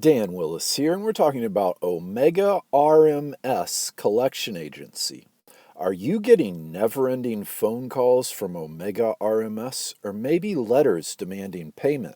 Dan Willis here, and we're talking about Omega RMS Collection Agency. Are you getting never-ending phone calls from Omega RMS, or maybe letters demanding payment?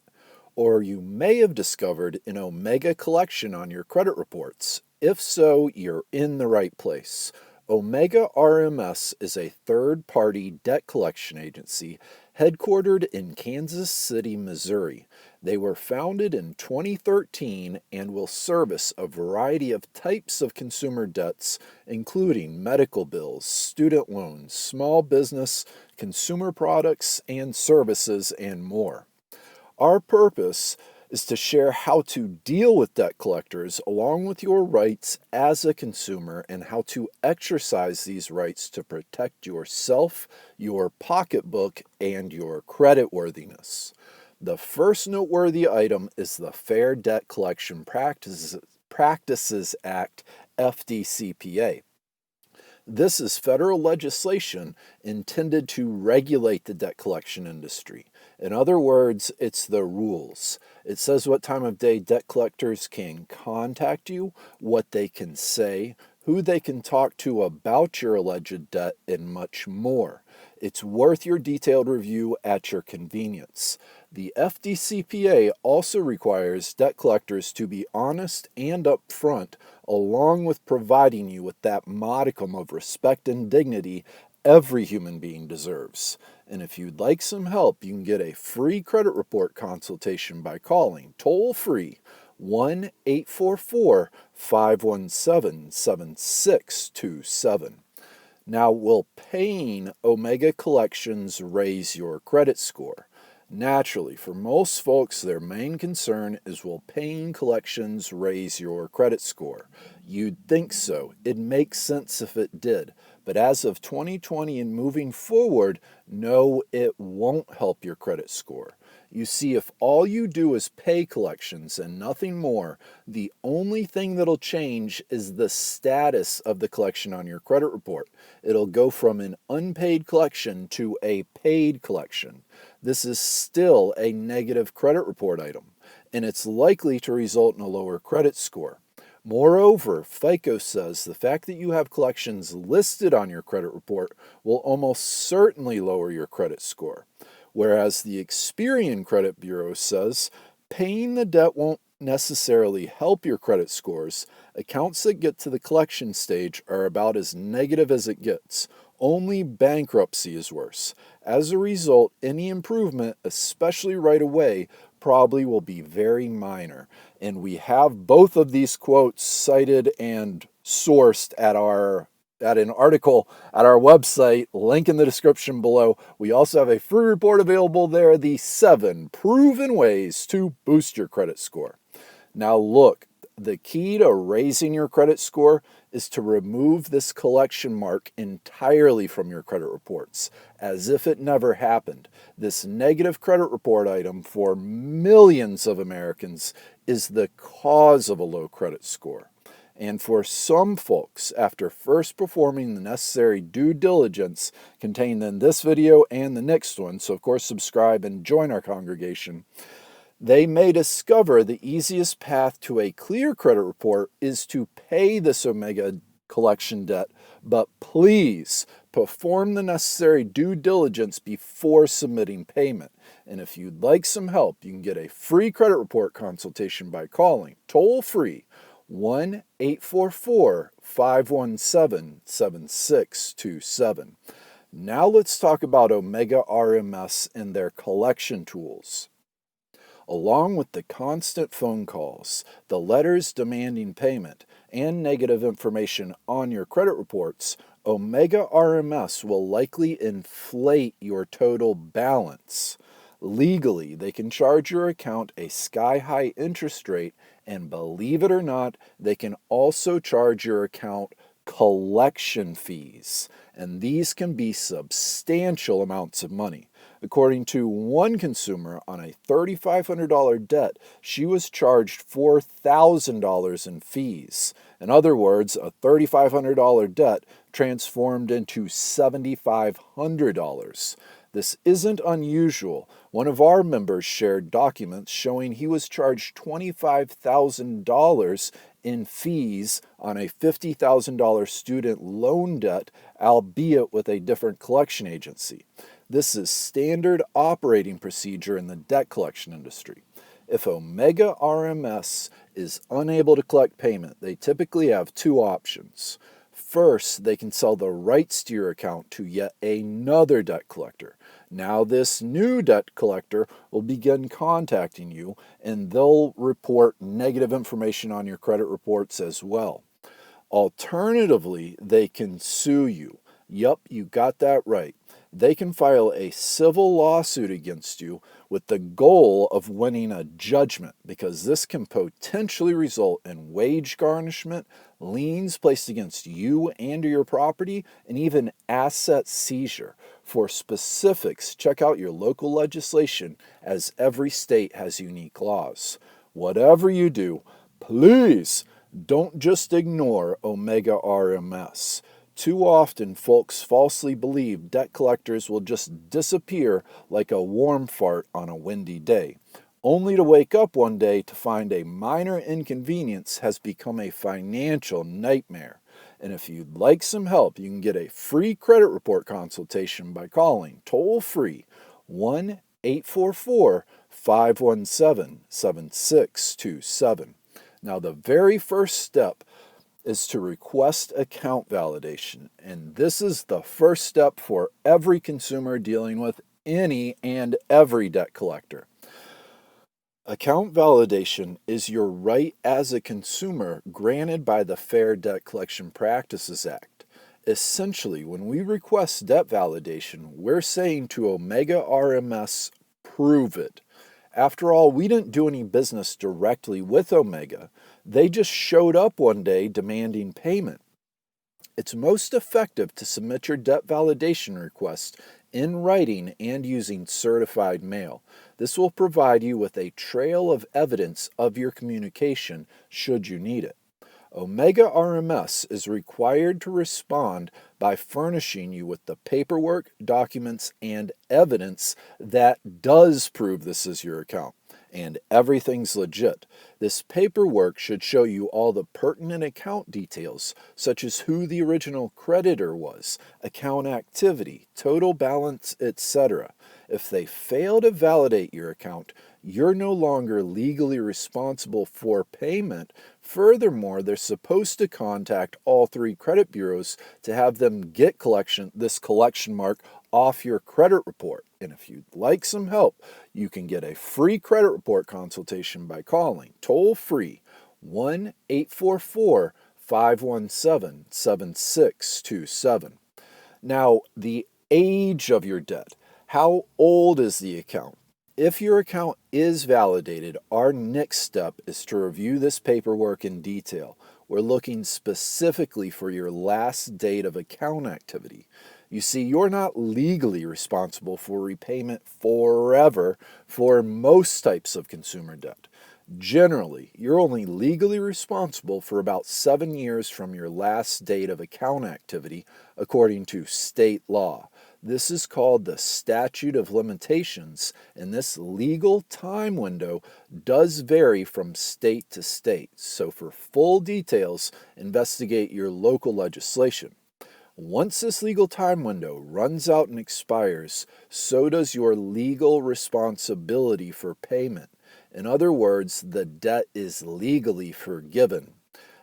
Or you may have discovered an Omega collection on your credit reports. If so, you're in the right place. Omega RMS is a third-party debt collection agency headquartered in Kansas City, Missouri. They were founded in 2013 and will service a variety of types of consumer debts, including medical bills, student loans, small business, consumer products and services, and more. Our purpose is to share how to deal with debt collectors along with your rights as a consumer and how to exercise these rights to protect yourself, your pocketbook, and your creditworthiness. The first noteworthy item is the Fair Debt Collection Practices Act, FDCPA. This is federal legislation intended to regulate the debt collection industry. In other words, it's the rules. It says what time of day debt collectors can contact you, what they can say, who they can talk to about your alleged debt, and much more. It's worth your detailed review at your convenience. The FDCPA also requires debt collectors to be honest and upfront, along with providing you with that modicum of respect and dignity every human being deserves. And if you'd like some help, you can get a free credit report consultation by calling toll-free 1-844-517-7627. Now, will paying Omega collections raise your credit score? Naturally, for most folks, their main concern is, will paying collections raise your credit score? You'd think so. It makes sense if it did. But as of 2020 and moving forward, no, it won't help your credit score. You see, if all you do is pay collections and nothing more, the only thing that'll change is the status of the collection on your credit report. It'll go from an unpaid collection to a paid collection. This is still a negative credit report item, and it's likely to result in a lower credit score. Moreover, FICO says the fact that you have collections listed on your credit report will almost certainly lower your credit score. Whereas the Experian Credit Bureau says paying the debt won't necessarily help your credit scores. Accounts that get to the collection stage are about as negative as it gets. Only bankruptcy is worse. As a result, any improvement, especially right away, probably will be very minor. And we have both of these quotes cited and sourced at an article at our website, link in the description below. We also have a free report available there, the 7 proven ways to boost your credit score. Now look, the key to raising your credit score is to remove this collection mark entirely from your credit reports, as if it never happened. This negative credit report item for millions of Americans is the cause of a low credit score. And for some folks, after first performing the necessary due diligence contained in this video and the next one, so of course subscribe and join our congregation, they may discover the easiest path to a clear credit report is to pay this Omega collection debt, but please perform the necessary due diligence before submitting payment. And if you'd like some help, you can get a free credit report consultation by calling toll-free 1-844-517-7627. Now let's talk about Omega RMS and their collection tools. Along with the constant phone calls, the letters demanding payment, and negative information on your credit reports, Omega RMS will likely inflate your total balance. Legally, they can charge your account a sky-high interest rate, and believe it or not, they can also charge your account collection fees, and these can be substantial amounts of money. According to one consumer on a $3,500 debt, she was charged $4,000 in fees. In other words, a $3,500 debt transformed into $7,500. This isn't unusual. One of our members shared documents showing he was charged $25,000 in fees on a $50,000 student loan debt, albeit with a different collection agency. This is standard operating procedure in the debt collection industry. If Omega RMS is unable to collect payment, they typically have two options. First, they can sell the rights to your account to yet another debt collector. Now, this new debt collector will begin contacting you, and they'll report negative information on your credit reports as well. Alternatively, they can sue you. Yup, you got that right. They can file a civil lawsuit against you with the goal of winning a judgment, because this can potentially result in wage garnishment, liens placed against you and your property, and even asset seizure. For specifics, check out your local legislation, as every state has unique laws. Whatever you do, please don't just ignore Omega RMS. Too often, folks falsely believe debt collectors will just disappear like a warm fart on a windy day, only to wake up one day to find a minor inconvenience has become a financial nightmare. And if you'd like some help, you can get a free credit report consultation by calling toll-free 1-844-517-7627. Now, the very first step is to request account validation, and this is the first step for every consumer dealing with any and every debt collector. Account validation is your right as a consumer granted by the Fair Debt Collection Practices Act. Essentially, when we request debt validation, we're saying to Omega RMS, prove it. After all, we didn't do any business directly with Omega. They just showed up one day demanding payment. It's most effective to submit your debt validation request in writing and using certified mail. This will provide you with a trail of evidence of your communication should you need it. Omega RMS is required to respond by furnishing you with the paperwork, documents, and evidence that does prove this is your account and everything's legit. This paperwork should show you all the pertinent account details, such as who the original creditor was, account activity, total balance, etc. If they fail to validate your account, you're no longer legally responsible for payment. Furthermore, they're supposed to contact all three credit bureaus to have them get this collection mark off your credit report. And if you'd like some help, you can get a free credit report consultation by calling toll-free 1-844-517-7627. Now, the age of your debt. How old is the account? If your account is validated, our next step is to review this paperwork in detail. We're looking specifically for your last date of account activity. You see, you're not legally responsible for repayment forever for most types of consumer debt. Generally, you're only legally responsible for about 7 years from your last date of account activity, according to state law. This is called the Statute of Limitations, and this legal time window does vary from state to state. So for full details, investigate your local legislation. Once this legal time window runs out and expires, so does your legal responsibility for payment. In other words, the debt is legally forgiven.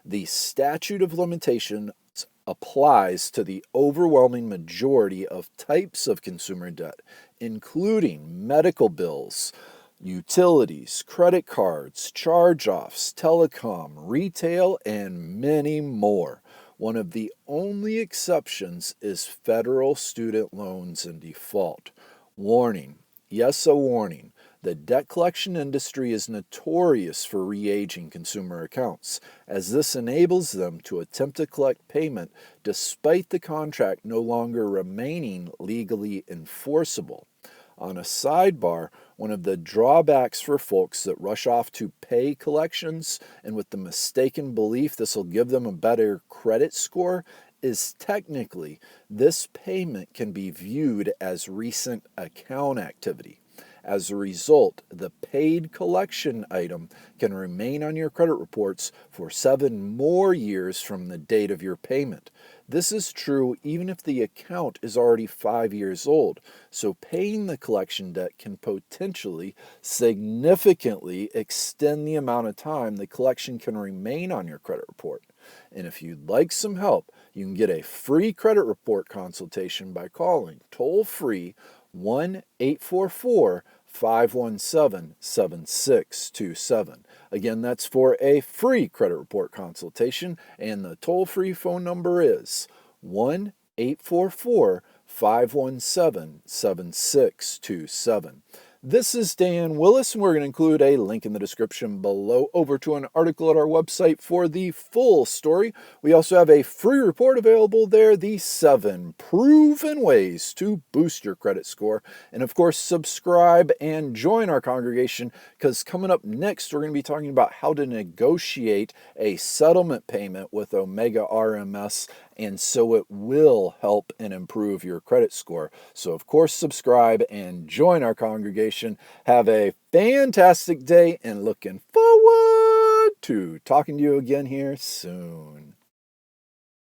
The statute of limitations applies to the overwhelming majority of types of consumer debt, including medical bills, utilities, credit cards, charge-offs, telecom, retail, and many more. One of the only exceptions is federal student loans in default. Warning, yes, a warning. The debt collection industry is notorious for re-aging consumer accounts, as this enables them to attempt to collect payment despite the contract no longer remaining legally enforceable. On a sidebar, one of the drawbacks for folks that rush off to pay collections and with the mistaken belief this will give them a better credit score is technically this payment can be viewed as recent account activity. As a result, the paid collection item can remain on your credit reports for 7 more years from the date of your payment. This is true even if the account is already 5 years old, so paying the collection debt can potentially significantly extend the amount of time the collection can remain on your credit report. And if you'd like some help, you can get a free credit report consultation by calling toll-free 1-844-517-7627. Again, that's for a free credit report consultation, and the toll-free phone number is 1-844-517-7627. This is Dan Willis, and we're going to include a link in the description below over to an article at our website for the full story. We also have a free report available there, the 7 proven ways to boost your credit score. And of course, subscribe and join our congregation, because coming up next, we're going to be talking about how to negotiate a settlement payment with Omega RMS, and so it will help and improve your credit score. So of course, subscribe and join our congregation. Have a fantastic day, and looking forward to talking to you again here soon.